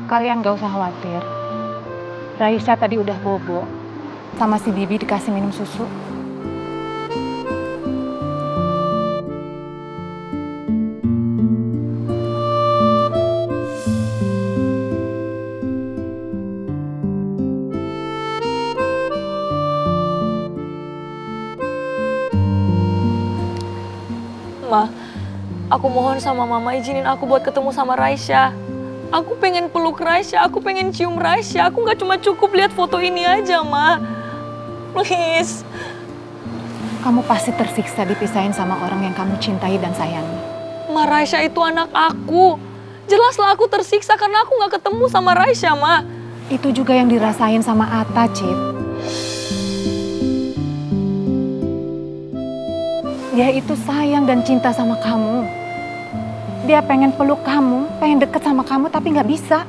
Kalian gak usah khawatir. Raisa tadi udah bobo. Sama si Bibi dikasih minum susu. Ma, aku mohon sama Mama izinin aku buat ketemu sama Raisya. Aku pengen peluk Raisya, aku pengen cium Raisya. Aku gak cuma cukup lihat foto ini aja, Ma. Please. Kamu pasti tersiksa dipisahin sama orang yang kamu cintai dan sayangi. Ma, Raisya itu anak aku. Jelaslah aku tersiksa karena aku gak ketemu sama Raisya, Ma. Itu juga yang dirasain sama Atta, Cid. Dia itu sayang dan cinta sama kamu. Dia pengen peluk kamu, pengen deket sama kamu, tapi nggak bisa.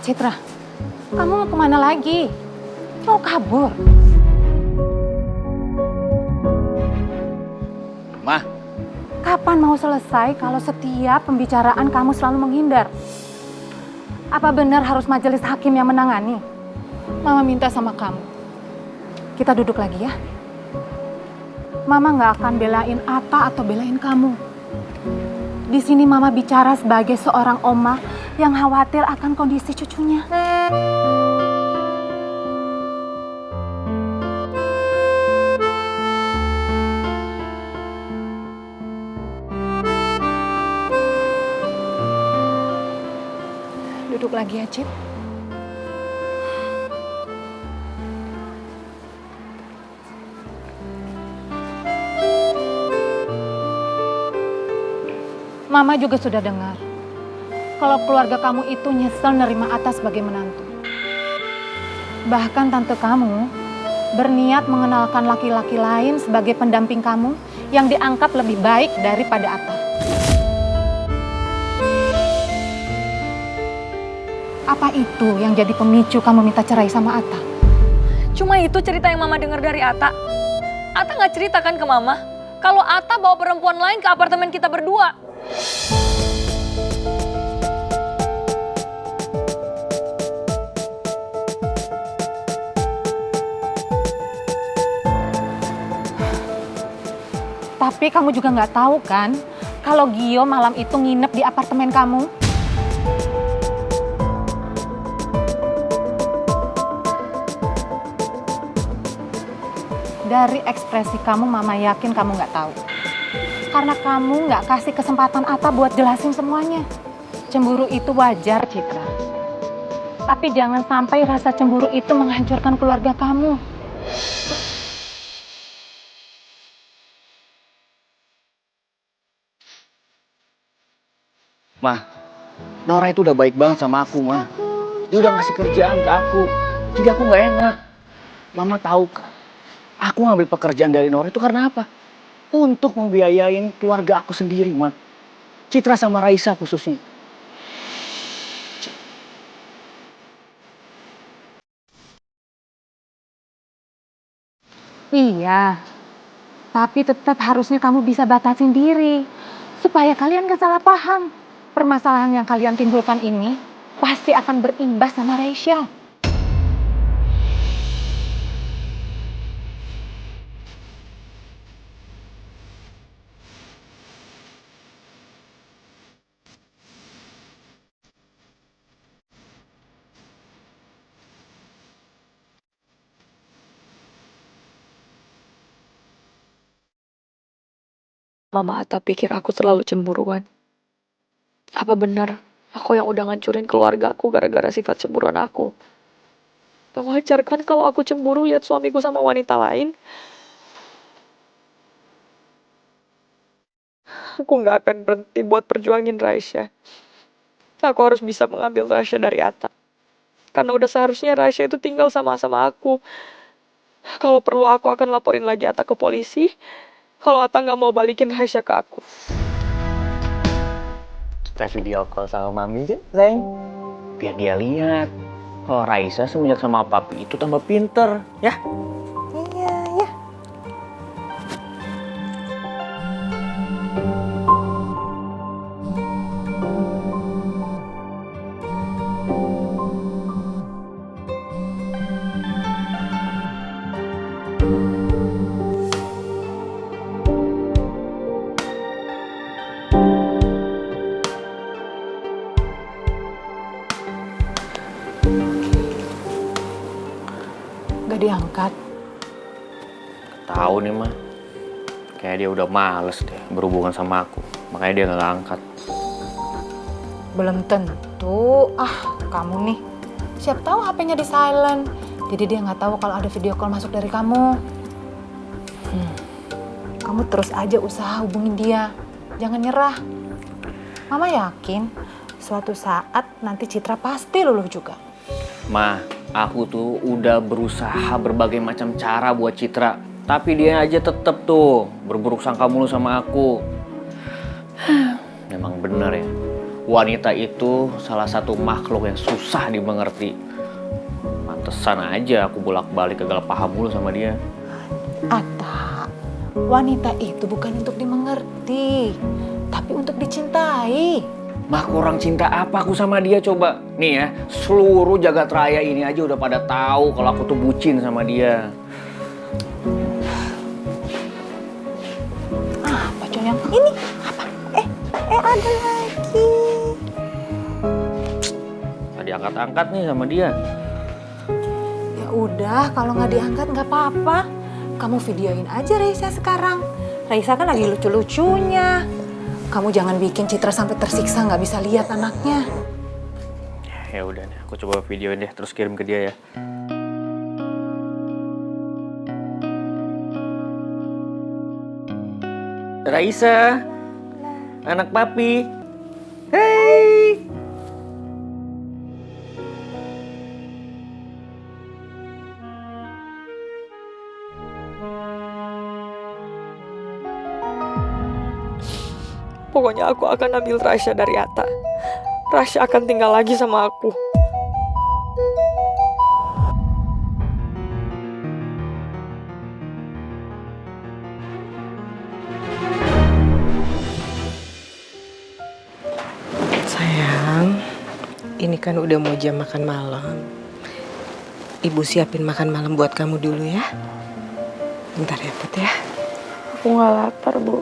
Citra, kamu mau kemana lagi? Mau kabur? Mah. Kapan mau selesai kalau setiap pembicaraan kamu selalu menghindar? Apa benar harus majelis hakim yang menangani? Mama minta sama kamu. Kita duduk lagi ya. Mama nggak akan belain Atta atau belain kamu. Di sini Mama bicara sebagai seorang oma yang khawatir akan kondisi cucunya. Duduk lagi ya, Cid. Mama juga sudah dengar kalau keluarga kamu itu nyesel nerima Atta sebagai menantu. Bahkan tante kamu berniat mengenalkan laki-laki lain sebagai pendamping kamu yang dianggap lebih baik daripada Atta. Apa itu yang jadi pemicu kamu minta cerai sama Atta? Cuma itu cerita yang Mama dengar dari Atta. Atta nggak ceritakan ke Mama kalau Atta bawa perempuan lain ke apartemen kita berdua. Tapi kamu juga nggak tahu kan kalau Gio malam itu nginep di apartemen kamu? Dari ekspresi kamu, Mama yakin kamu nggak tahu. Karena kamu nggak kasih kesempatan Atta buat jelasin semuanya. Cemburu itu wajar, Citra. Tapi jangan sampai rasa cemburu itu menghancurkan keluarga kamu. Mah, Nora itu udah baik banget sama aku, Mah. Dia udah ngasih kerjaan ke aku. Jadi aku nggak enak. Mama tahu kan, aku ngambil pekerjaan dari Nora itu karena apa? Untuk membiayain keluarga aku sendiri, Mah. Citra sama Raisa khususnya. Iya, tapi tetap harusnya kamu bisa batasin diri. Supaya kalian gak salah paham. Permasalahan yang kalian timbulkan ini pasti akan berimbas sama Raisya. Mama Atta pikir aku terlalu cemburuan. Apa benar aku yang udah ngancurin keluarga aku gara-gara sifat cemburuan aku? Wajar kan kalau aku cemburu lihat suamiku sama wanita lain? Aku nggak akan berhenti buat perjuangin Raisya. Aku harus bisa mengambil Raisya dari Atta. Karena udah seharusnya Raisya itu tinggal sama-sama aku. Kalau perlu aku akan laporin lagi Atta ke polisi. Kalau Atta nggak mau balikin Raisya ke aku. Kita video call sama Mami sih, sayang. Biar dia lihat. Kalau Raisa semenjak sama papi itu tambah pinter, ya? Iya. Gak diangkat. Tahu nih mah, kayak dia udah males deh berhubungan sama aku. Makanya dia nggak angkat. Belum tentu. Kamu nih. Siapa tahu HP-nya di silent. Jadi dia nggak tahu kalau ada video call masuk dari kamu. Kamu terus aja usaha hubungin dia. Jangan nyerah. Mama yakin suatu saat nanti Citra pasti luluh juga. Ma, aku tuh udah berusaha berbagai macam cara buat Citra. Tapi dia aja tetep tuh berburuk sangka mulu sama aku. Memang bener ya. Wanita itu salah satu makhluk yang susah dimengerti. Pantesan aja aku bolak-balik gagal paham mulu sama dia. Atta, wanita itu bukan untuk dimengerti, tapi untuk dicintai. Mah kurang cinta apa aku sama dia coba? Nih ya, seluruh jagat raya ini aja udah pada tahu kalau aku tuh bucin sama dia. Apa coy yang ini? Apa? Ada lagi. Gak diangkat-angkat nih sama dia. Ya udah, kalau nggak diangkat nggak apa-apa. Kamu videoin aja Raisa sekarang. Raisa kan lagi lucu-lucunya. Kamu jangan bikin Citra sampai tersiksa nggak bisa lihat anaknya. Ya udah nih, aku coba videoin deh terus kirim ke dia ya. Raisa, anak papi. Hey. Pokoknya aku akan ambil Rasya dari Atta. Rasya akan tinggal lagi sama aku. Sayang, ini kan udah mau jam makan malam. Ibu siapin makan malam buat kamu dulu ya. Bentar ya Put ya. Aku nggak lapar, Bu.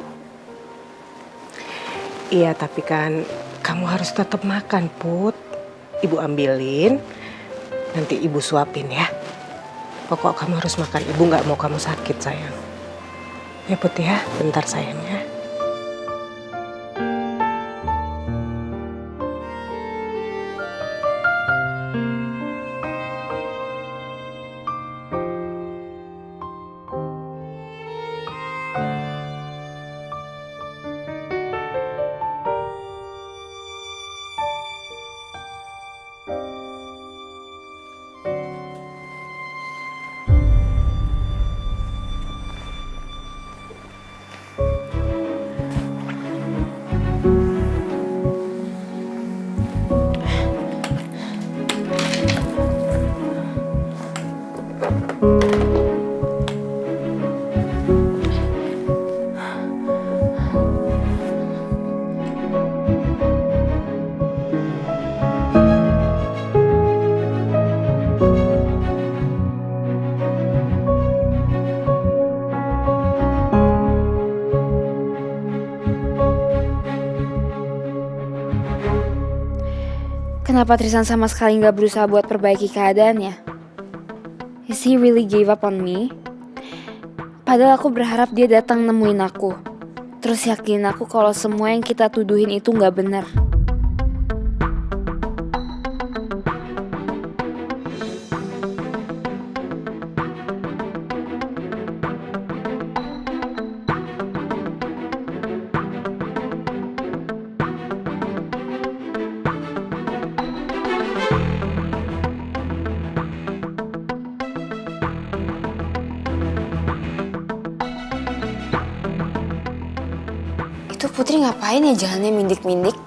Iya, tapi kan kamu harus tetap makan, Put. Ibu ambilin, nanti ibu suapin ya. Pokok kamu harus makan, ibu nggak mau kamu sakit, sayang. Ya Put ya, bentar sayang ya. Kenapa Tristan sama sekali nggak berusaha buat perbaiki keadaannya? Is he really gave up on me? Padahal aku berharap dia datang nemuin aku. Terus yakin aku kalau semua yang kita tuduhin itu nggak benar. Itu Putri ngapain ya jalannya mindik-mindik?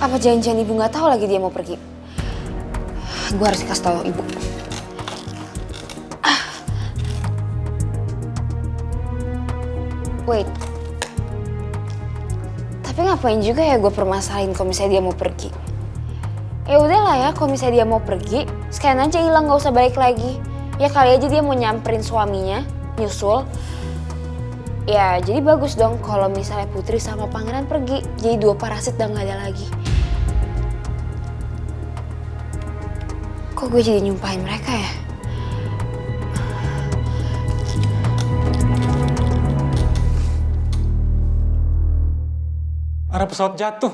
Apa Apa janjian ibu nggak tahu lagi dia mau pergi? Gue harus kasih tahu ibu. Wait. Tapi ngapain juga ya gue permasalahin kalau misalnya dia mau pergi? Ya udahlah ya, kalau misalnya dia mau pergi, sekalian aja hilang, nggak usah balik lagi. Ya kali aja dia mau nyamperin suaminya, nyusul. Ya jadi bagus dong kalau misalnya Putri sama Pangeran pergi. Jadi dua parasit udah nggak ada lagi. Kok gue jadi nyumpahin mereka ya? Ada pesawat jatuh.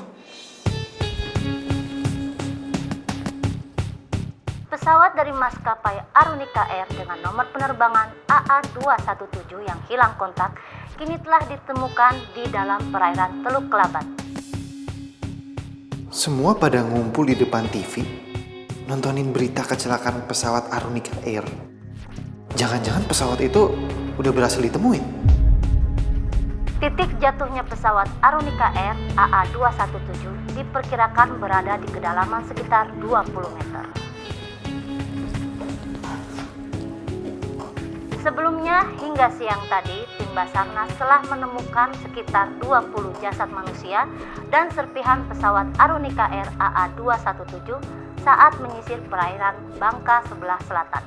Pesawat dari maskapai Arunika Air dengan nomor penerbangan AA217 yang hilang kontak kini telah ditemukan di dalam perairan Teluk Kelabat. Semua pada ngumpul di depan TV, nontonin berita kecelakaan pesawat Arunika Air. Jangan-jangan pesawat itu udah berhasil ditemuin. Titik jatuhnya pesawat Arunika Air AA217 diperkirakan berada di kedalaman sekitar 20 meter. Sebelumnya, hingga siang tadi, tim Basarnas telah menemukan sekitar 20 jasad manusia dan serpihan pesawat Arunika Air AA217 saat menyisir perairan Bangka sebelah selatan.